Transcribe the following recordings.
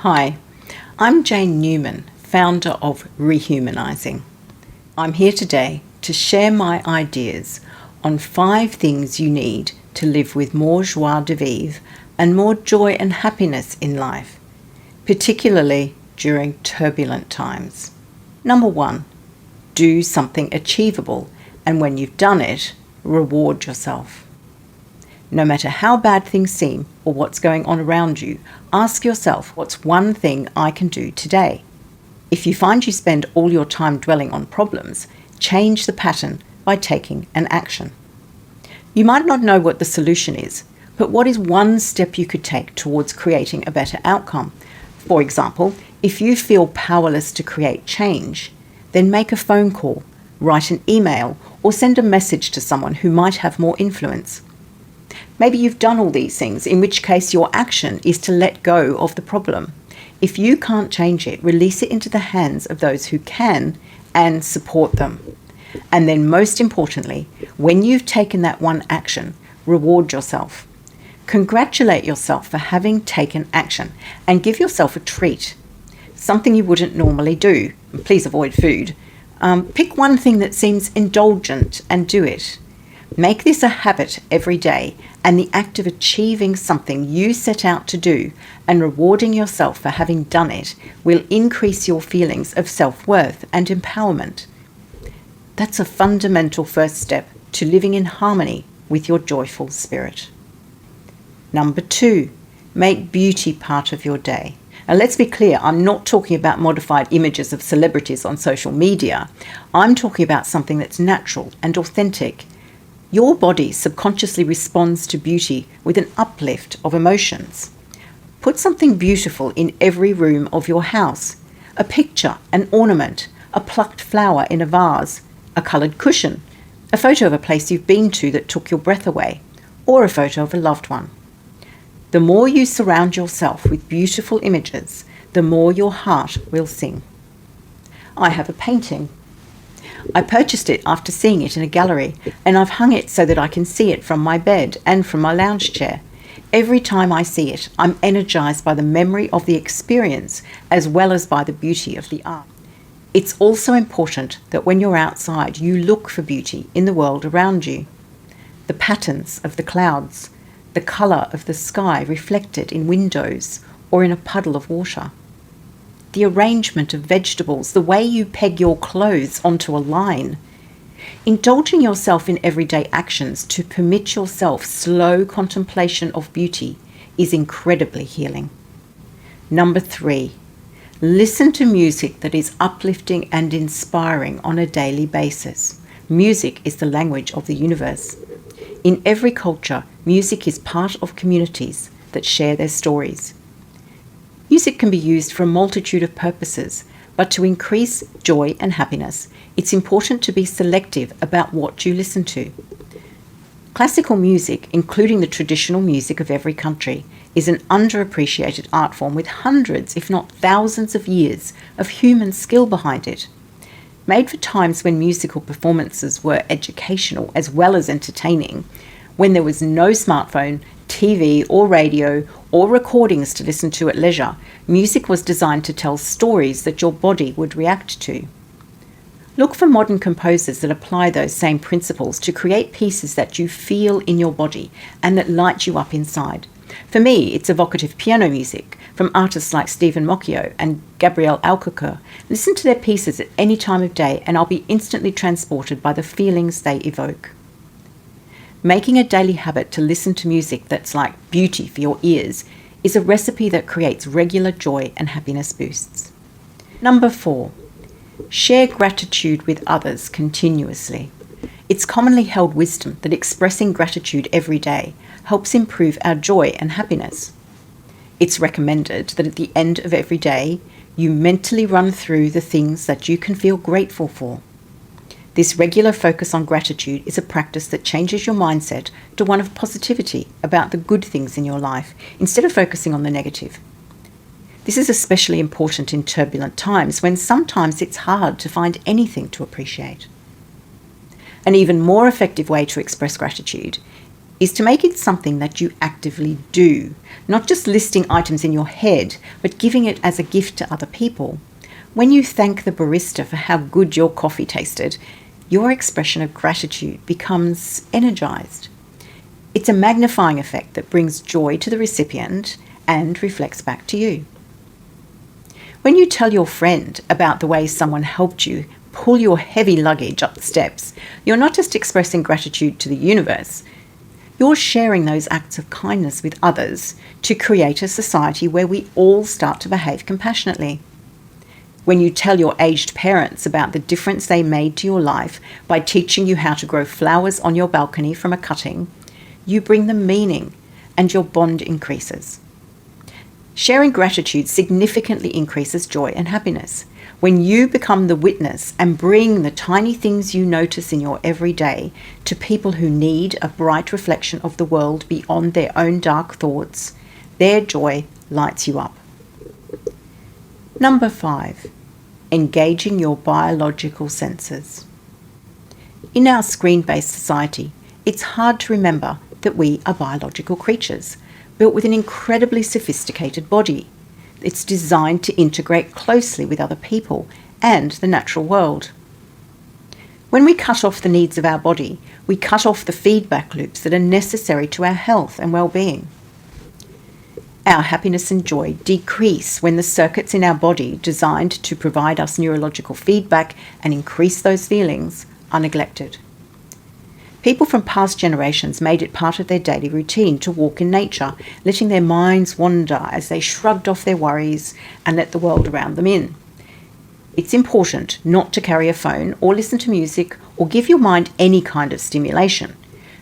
Hi, I'm Jane Newman, founder of Rehumanizing. I'm here today to share my ideas on 5 things you need to live with more joie de vivre and more joy and happiness in life, particularly during turbulent times. Number 1, do something achievable, and when you've done it, reward yourself. No matter how bad things seem or what's going on around you, ask yourself, what's one thing I can do today? If you find you spend all your time dwelling on problems, change the pattern by taking an action. You might not know what the solution is, but what is one step you could take towards creating a better outcome? For example, if you feel powerless to create change, then make a phone call, write an email, or send a message to someone who might have more influence. Maybe you've done all these things, in which case your action is to let go of the problem. If you can't change it, release it into the hands of those who can and support them. And then most importantly, when you've taken that one action, reward yourself. Congratulate yourself for having taken action and give yourself a treat. Something you wouldn't normally do. Please avoid food. Pick one thing that seems indulgent and do it. Make this a habit every day, and the act of achieving something you set out to do and rewarding yourself for having done it will increase your feelings of self-worth and empowerment. That's a fundamental first step to living in harmony with your joyful spirit. Number 2, make beauty part of your day. Now let's be clear, I'm not talking about modified images of celebrities on social media. I'm talking about something that's natural and authentic. Your body subconsciously responds to beauty with an uplift of emotions. Put something beautiful in every room of your house. A picture, an ornament, a plucked flower in a vase, a coloured cushion, a photo of a place you've been to that took your breath away, or a photo of a loved one. The more you surround yourself with beautiful images, the more your heart will sing. I have a painting. I purchased it after seeing it in a gallery, and I've hung it so that I can see it from my bed and from my lounge chair. Every time I see it, I'm energized by the memory of the experience as well as by the beauty of the art. It's also important that when you're outside, you look for beauty in the world around you. The patterns of the clouds, the color of the sky reflected in windows or in a puddle of water. The arrangement of vegetables, the way you peg your clothes onto a line. Indulging yourself in everyday actions to permit yourself slow contemplation of beauty is incredibly healing. Number 3, listen to music that is uplifting and inspiring on a daily basis. Music is the language of the universe. In every culture, music is part of communities that share their stories. Music can be used for a multitude of purposes, but to increase joy and happiness, it's important to be selective about what you listen to. Classical music, including the traditional music of every country, is an underappreciated art form with hundreds, if not thousands of years of human skill behind it. Made for times when musical performances were educational as well as entertaining, when there was no smartphone, TV or radio or recordings to listen to at leisure, music was designed to tell stories that your body would react to. Look for modern composers that apply those same principles to create pieces that you feel in your body and that light you up inside. For me, it's evocative piano music from artists like Stephen Mocchio and Gabriel Alcocer. Listen to their pieces at any time of day and I'll be instantly transported by the feelings they evoke. Making a daily habit to listen to music that's like beauty for your ears is a recipe that creates regular joy and happiness boosts. Number 4, share gratitude with others continuously. It's commonly held wisdom that expressing gratitude every day helps improve our joy and happiness. It's recommended that at the end of every day, you mentally run through the things that you can feel grateful for. This regular focus on gratitude is a practice that changes your mindset to one of positivity about the good things in your life, instead of focusing on the negative. This is especially important in turbulent times when sometimes it's hard to find anything to appreciate. An even more effective way to express gratitude is to make it something that you actively do, not just listing items in your head, but giving it as a gift to other people. When you thank the barista for how good your coffee tasted, your expression of gratitude becomes energized. It's a magnifying effect that brings joy to the recipient and reflects back to you. When you tell your friend about the way someone helped you pull your heavy luggage up the steps, you're not just expressing gratitude to the universe, you're sharing those acts of kindness with others to create a society where we all start to behave compassionately. When you tell your aged parents about the difference they made to your life by teaching you how to grow flowers on your balcony from a cutting, you bring them meaning and your bond increases. Sharing gratitude significantly increases joy and happiness. When you become the witness and bring the tiny things you notice in your everyday to people who need a bright reflection of the world beyond their own dark thoughts, their joy lights you up. Number 5, engaging your biological senses. In our screen-based society, it's hard to remember that we are biological creatures, built with an incredibly sophisticated body. It's designed to integrate closely with other people and the natural world. When we cut off the needs of our body, we cut off the feedback loops that are necessary to our health and well-being. Our happiness and joy decrease when the circuits in our body designed to provide us neurological feedback and increase those feelings are neglected. People from past generations made it part of their daily routine to walk in nature, letting their minds wander as they shrugged off their worries and let the world around them in. It's important not to carry a phone or listen to music or give your mind any kind of stimulation.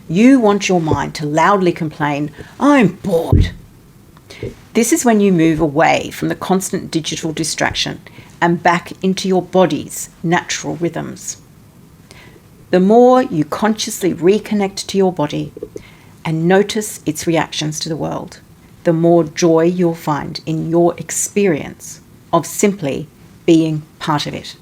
You want your mind to loudly complain, "I'm bored." This is when you move away from the constant digital distraction and back into your body's natural rhythms. The more you consciously reconnect to your body and notice its reactions to the world, the more joy you'll find in your experience of simply being part of it.